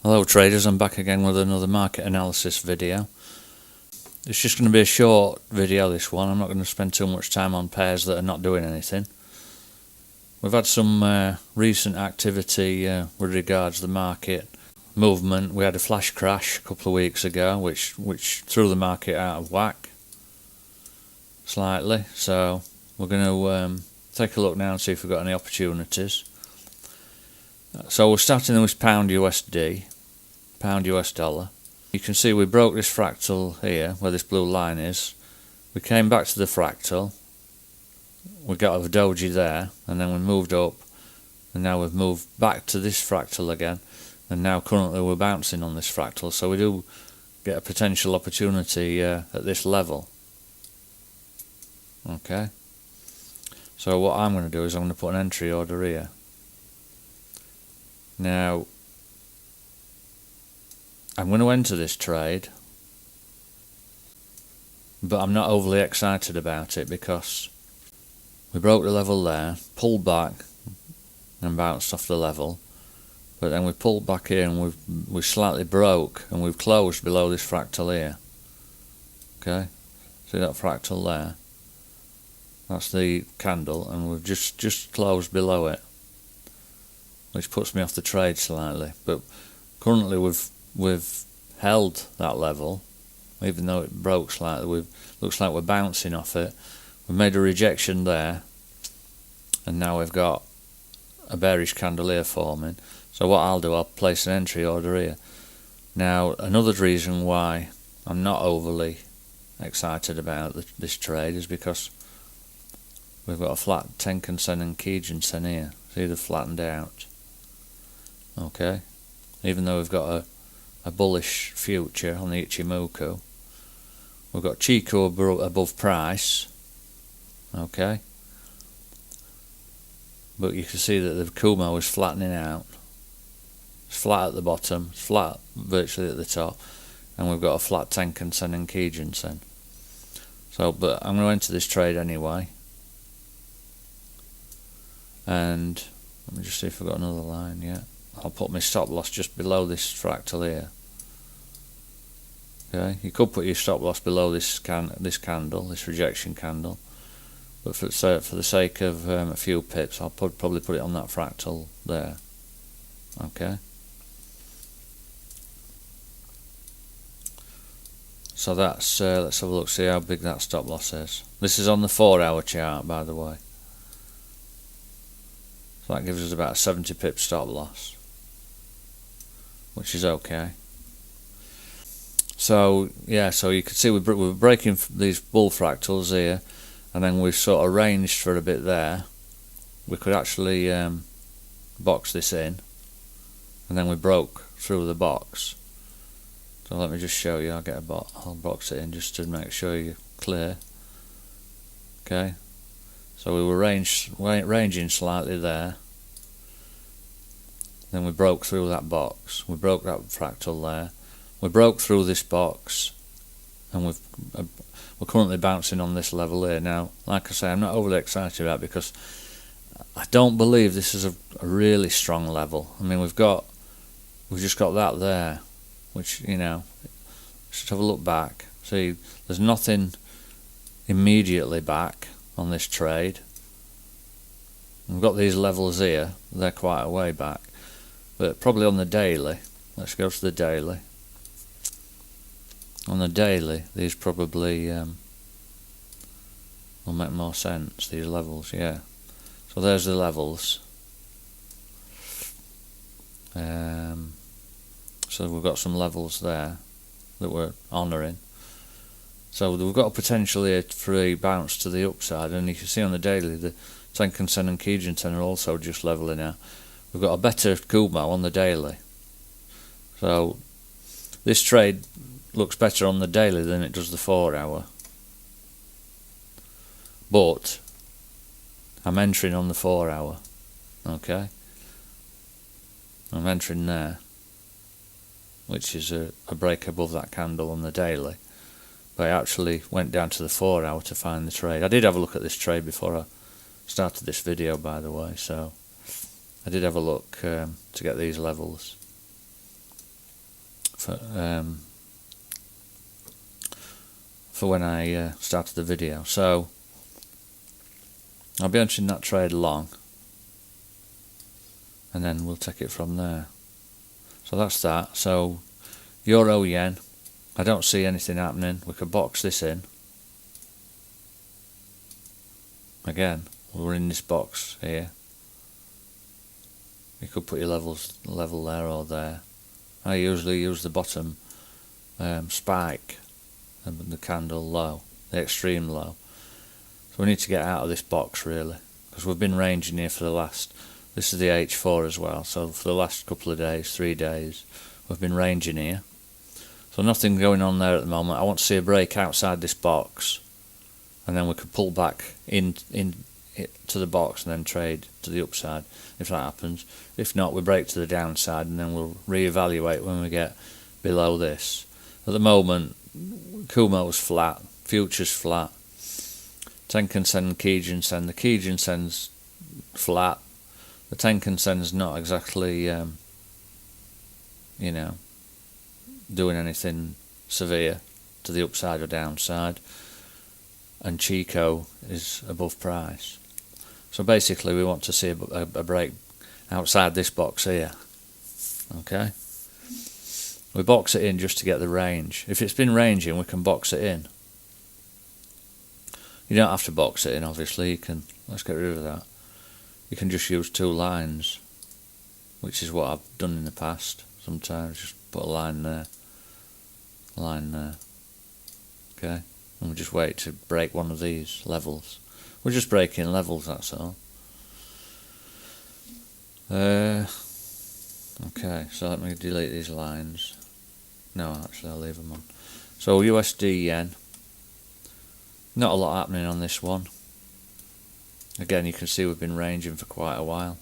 Hello traders, I'm back again with another market analysis video. It's just going to be a short video, this one. I'm not going to spend too much time on pairs that are not doing anything. We've had some recent activity with regards to the market movement. We had a flash crash a couple of weeks ago which threw the market out of whack slightly, so we're going to take a look now and see if we've got any opportunities. So we're starting with pound USD, pound US dollar. You can see we broke this fractal here where this blue line is. We came back to the fractal, we got a doji there, and then we moved up, and now we've moved back to this fractal again, and now currently we're bouncing on this fractal, so we do get a potential opportunity at this level. Okay, so what I'm going to do is I'm going to put an entry order here. Now I'm going to enter this trade, but I'm not overly excited about it because we broke the level there, pulled back and bounced off the level, but then we pulled back here and we slightly broke and we've closed below this fractal here. Okay, see that fractal there? That's the candle, and we've just closed below it, which puts me off the trade slightly. But currently we've held that level, even though it broke slightly. Looks like we're bouncing off it. We've made a rejection there, and now we've got a bearish candle here forming. So what I'll do, I'll place an entry order here. Now another reason why I'm not overly excited about this trade is because we've got a flat Tenkan-sen and Kijun-sen here. See, they've flattened out. Okay, even though we've got a bullish future on the Ichimoku, we've got Chikou above price. Okay, but you can see that the Kumo is flattening out. It's flat at the bottom, it's flat virtually at the top, and we've got a flat Tenkan-sen and Kijun-sen. So, but I'm going to enter this trade anyway, and let me just see if I've got another line yet. I'll put my stop loss just below this fractal here. Okay, you could put your stop loss below this candle, this rejection candle, but for the sake of a few pips, I'll probably put it on that fractal there. Okay, so that's let's have a look, see how big that stop loss is. This is on the 4-hour chart, by the way. So that gives us about a 70 pip stop loss, which is okay. So yeah, so you can see we're breaking these bull fractals here, and then we've sort of ranged for a bit there. We could actually box this in, and then we broke through the box. So let me just show you. I'll box it in just to make sure you're clear. Okay, so we were ranging slightly there. Then we broke through that box. We broke that fractal there. We broke through this box, and we're currently bouncing on this level here. Now, like I say, I'm not overly excited about it because I don't believe this is a really strong level. I mean, we've just got that there, which, you know, let's have a look back. See, there's nothing immediately back on this trade. We've got these levels here, they're quite a way back, but probably on the daily. Let's go to the daily. On the daily, these probably will make more sense, these levels, yeah. So there's the levels. So we've got some levels there that we're honouring. So we've got a potential here for a bounce to the upside, and you can see on the daily the Tenkan-sen and Kijun-sen are also just leveling out. We've got a better Kumo on the daily. So this trade looks better on the daily than it does the 4-hour. But I'm entering on the 4-hour. Okay, I'm entering there, which is a break above that candle on the daily. But I actually went down to the 4-hour to find the trade. I did have a look at this trade before I started this video, by the way, so I did have a look to get these levels. for when I started the video. So I'll be entering that trade long, and then we'll take it from there. So that's that. So Euro Yen, I don't see anything happening. We could box this in. Again, we're in this box here. You could put your level there or there. I usually use the bottom spike and the candle low, the extreme low. So we need to get out of this box really, because we've been ranging here for the last, this is the H4 as well, so for the last couple of days, 3 days, we've been ranging here. So nothing going on there at the moment. I want to see a break outside this box, and then we could pull back in to the box and then trade to the upside if that happens. If not, we break to the downside and then we'll reevaluate when we get below this. At the moment, Kumo's flat, Future's flat, Tenkan Sen, Kijun Sen. The Kijun Sen's flat. The Tenkan Sen's not exactly, doing anything severe to the upside or downside. And Chico is above price. So basically we want to see a break outside this box here. Okay? We box it in just to get the range. If it's been ranging, we can box it in. You don't have to box it in, obviously. You can, let's get rid of that. You can just use 2 lines, which is what I've done in the past. Sometimes just put a line there, okay? And we just wait to break one of these levels. We're just breaking levels, that's all. Okay, so let me delete these lines. No, actually I'll leave them on. So USD Yen. Not a lot happening on this one. Again, you can see we've been ranging for quite a while.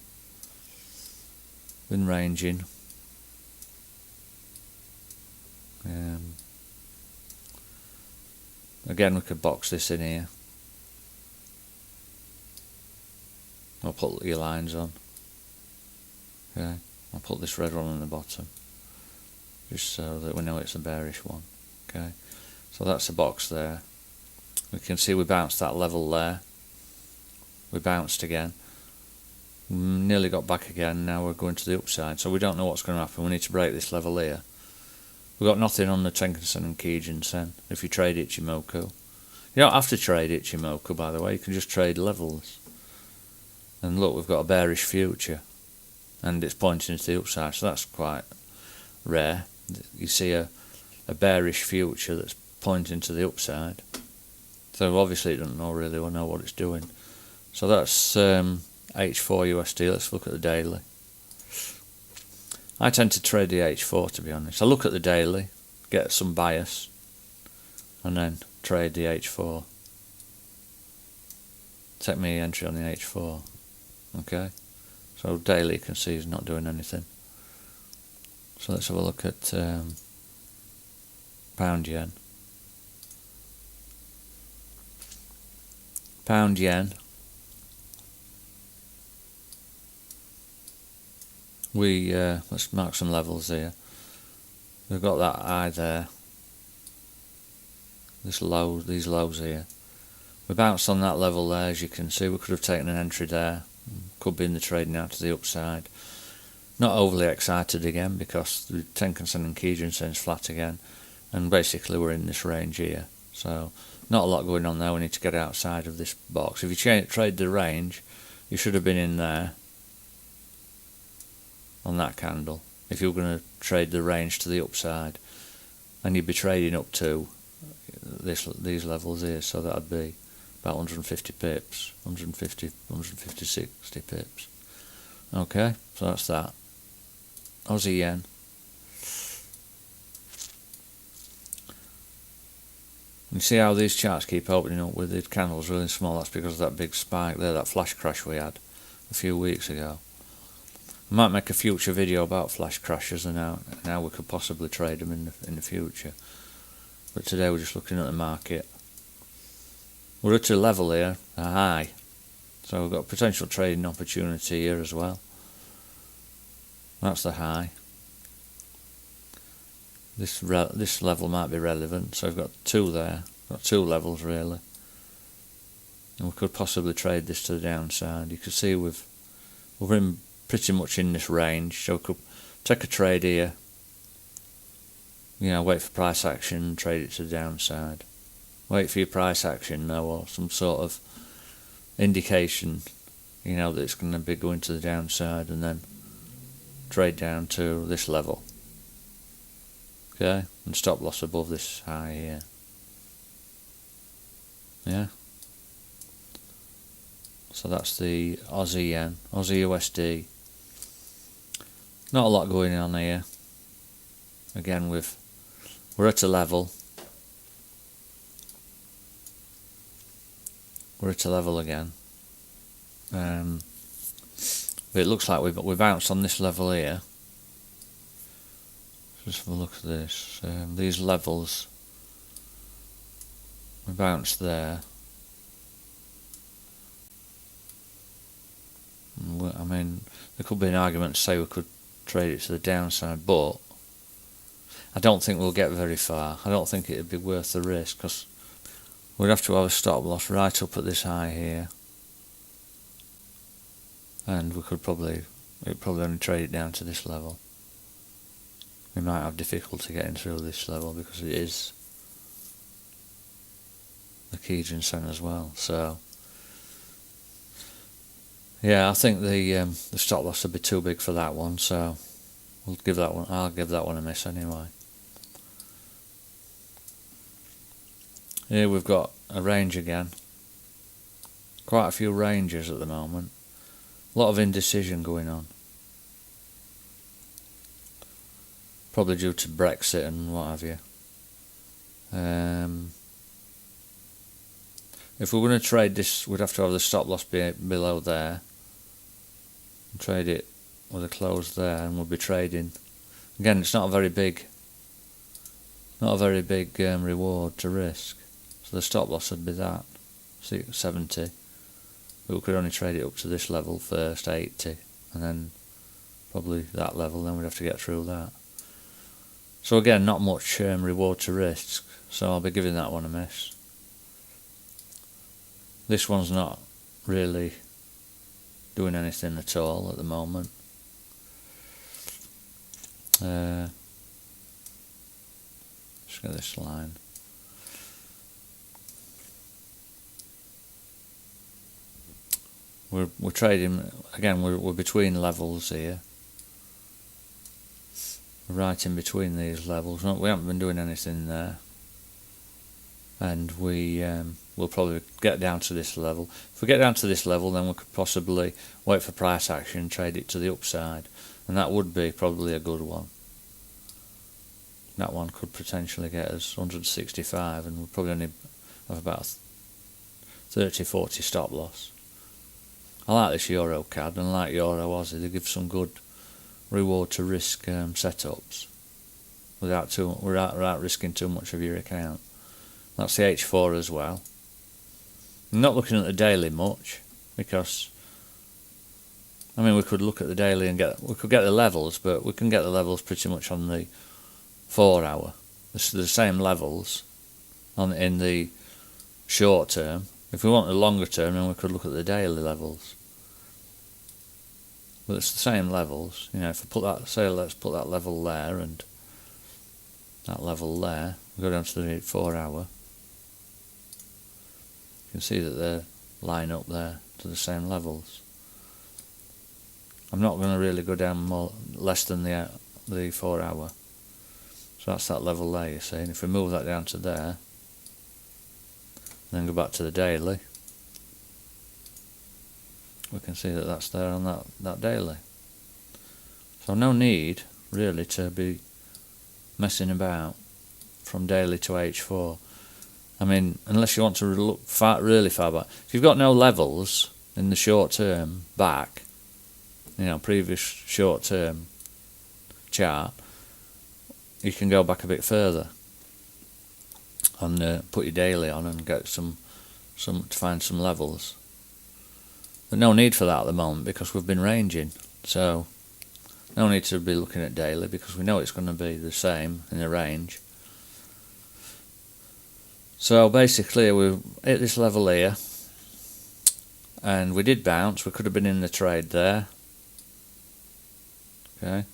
Been ranging. Again, we could box this in here. I'll put your lines on. Okay, I'll put this red one on the bottom, just so that we know it's a bearish one. Okay, so that's the box there. We can see we bounced that level there. We bounced again. Nearly got back again. Now we're going to the upside. So we don't know what's going to happen. We need to break this level here. We've got nothing on the Tenkan Sen and Kijun Sen if you trade Ichimoku. You don't have to trade Ichimoku, by the way. You can just trade levels. And look, we've got a bearish future. And it's pointing to the upside. So that's quite rare. You see a bearish future that's pointing to the upside. So obviously it doesn't really know what it's doing. So that's H4 USD. Let's look at the daily. I tend to trade the H4, to be honest. I look at the daily, get some bias, and then trade the H4. Take my entry on the H4. Okay? So daily you can see is not doing anything. So let's have a look at pound yen. Pound yen. Let's mark some levels here. We've got that high there. These lows here. We bounced on that level there, as you can see. We could have taken an entry there. Could be in the trading out to the upside. Not overly excited again because the Tenkan Sen and Kijun Sen is flat again, and basically we're in this range here. So not a lot going on there. We need to get outside of this box. If you trade the range, you should have been in there on that candle if you were going to trade the range to the upside, and you'd be trading up to these levels here. So that'd be about 150 pips, 150, 60 pips. Okay, so that's that. Aussie yen. You see how these charts keep opening up with the candles really small? That's because of that big spike there, that flash crash we had a few weeks ago. I might make a future video about flash crashes and how we could possibly trade them in the future. But today we're just looking at the market. We're at a level here, a high. So we've got a potential trading opportunity here as well. That's the high. this level might be relevant. So we've got two there, got two levels really, and we could possibly trade this to the downside. You can see we're in pretty much in this range, so we could take a trade here, wait for price action, trade it to the downside. Wait for your price action now, or some sort of indication, that it's going to be going to the downside, and then trade down to this level. Okay, and stop loss above this high here. Yeah. So that's the Aussie yen, Aussie USD. Not a lot going on here. Again, we're at a level. We're at a level again. But it looks like we bounced on this level here. Just have a look at this. These levels, we bounced there. I mean, there could be an argument to say we could trade it to the downside, but I don't think we'll get very far. I don't think it'd be worth the risk, because we'd have to have a stop loss right up at this high here, and we'd probably only trade it down to this level. We might have difficulty getting through this level because it is the Keynesian cent as well. So yeah, I think the stop loss would be too big for that one. So I'll give that one a miss anyway. Here we've got a range again. Quite a few ranges at the moment. A lot of indecision going on. Probably due to Brexit and what have you. If we're going to trade this, we'd have to have the stop loss be below there. And trade it with a close there, and we'll be trading. Again, it's not a very big reward to risk. So the stop loss would be that, 70. But we could only trade it up to this level first, 80, and then probably that level. Then we'd have to get through that. So again, not much reward to risk, so I'll be giving that one a miss. This one's not really doing anything at all at the moment. Just get this line. We're trading again. We're between levels here. Right in between these levels. We haven't been doing anything there, and we'll probably get down to this level. If we get down to this level, then we could possibly wait for price action, trade it to the upside, and that would be probably a good one. That one could potentially get us 165, and we'll probably only have about 30-40 stop loss. I like this Euro CAD, and like Euro Aussie, they give some good reward to risk setups without risking too much of your account. That's the H4 as well. I'm not looking at the daily much, because we could look at the daily and we could get the levels, but we can get the levels pretty much on the 4 hour. This is the same levels in the short term. If we want the longer term, then we could look at the daily levels. But it's the same levels. If we put that, let's put that level there and that level there. We go down to the 4 hour. You can see that they line up there to the same levels. I'm not going to really go down less than the 4 hour. So that's that level there, you see. And if we move that down to there, then go back to the daily, we can see that that's there on that daily. So no need really to be messing about from daily to H4. Unless you want to look really far back. If you've got no levels in the short term back, previous short term chart, you can go back a bit further and put your daily on and get to find some levels. But no need for that at the moment, because we've been ranging. So No need to be looking at daily because we know it's going to be the same in the range. So basically we hit this level here, and we did bounce. We could have been in the trade there. Okay,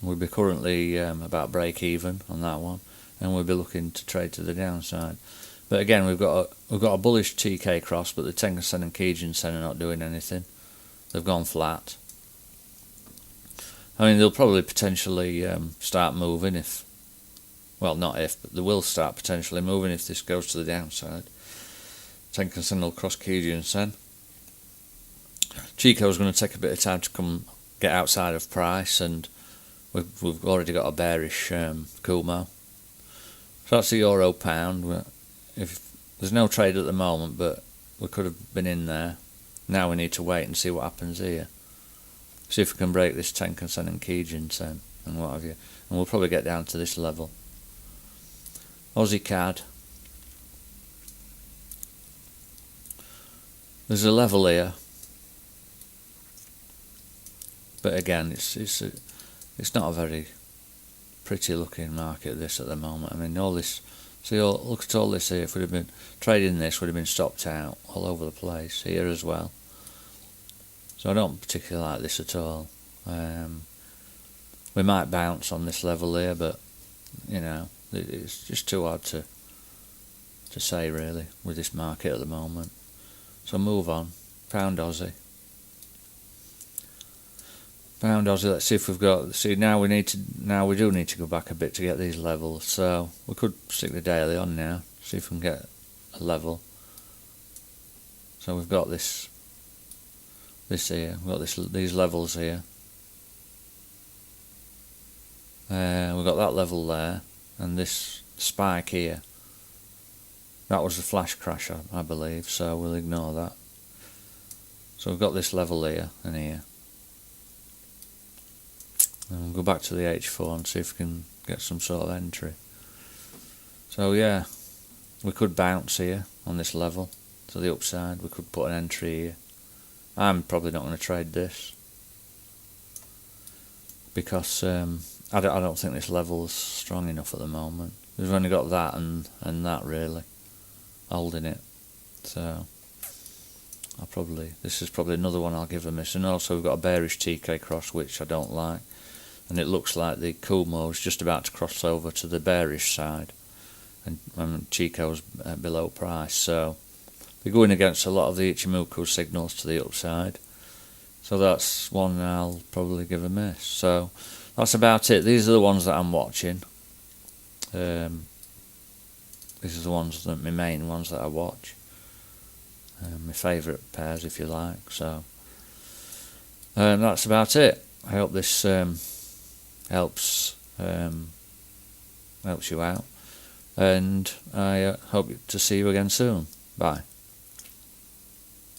we'd be currently about break even on that one, and we'll be looking to trade to the downside. But again, we've got a bullish TK cross, but the Tenkan-sen and Kijun-sen are not doing anything. They've gone flat. I mean, they'll probably potentially start moving if, well, not if, but they will start potentially moving if this goes to the downside. Tenkan-sen will cross Kijun-sen. Chico's going to take a bit of time to come get outside of price, and we've already got a bearish Kumo. So that's the euro pound. If there's no trade at the moment, but we could have been in there. Now we need to wait and see what happens here. See if we can break this Tenkan-sen and Kijun-sen and what have you. And we'll probably get down to this level. Aussie CAD. There's a level here, but again, it's not a very pretty looking market, this, at the moment. I mean, all this. See, look at all this here. If we'd have been trading this, would have been stopped out all over the place here as well. So I don't particularly like this at all. We might bounce on this level here, but you know, it's just too hard to say really with this market at the moment. So move on. Pound Aussie. Pound Aussie. Let's see if we've got. See, now we do need to go back a bit to get these levels. So we could stick the daily on now. See if we can get a level. So we've got this here. We've got these levels here. We've got that level there, and this spike here. That was the flash crash, I believe. So we'll ignore that. So we've got this level here and here. And we'll go back to the H4 and see if we can get some sort of entry. So yeah, we could bounce here on this level to the upside. We could put an entry here. I'm probably not going to trade this because I don't think this level's strong enough at the moment. We've only got that and that really holding it. So this is probably another one I'll give a miss. And also we've got a bearish TK cross, which I don't like. And it looks like the Kumo is just about to cross over to the bearish side, and Chico's below price. So we're going against a lot of the Ichimoku signals to the upside. So that's one I'll probably give a miss. So that's about it. These are the ones that I'm watching. These are the ones that my main ones that I watch. My favourite pairs, if you like. So that's about it. I hope this helps you out, and I hope to see you again soon. Bye.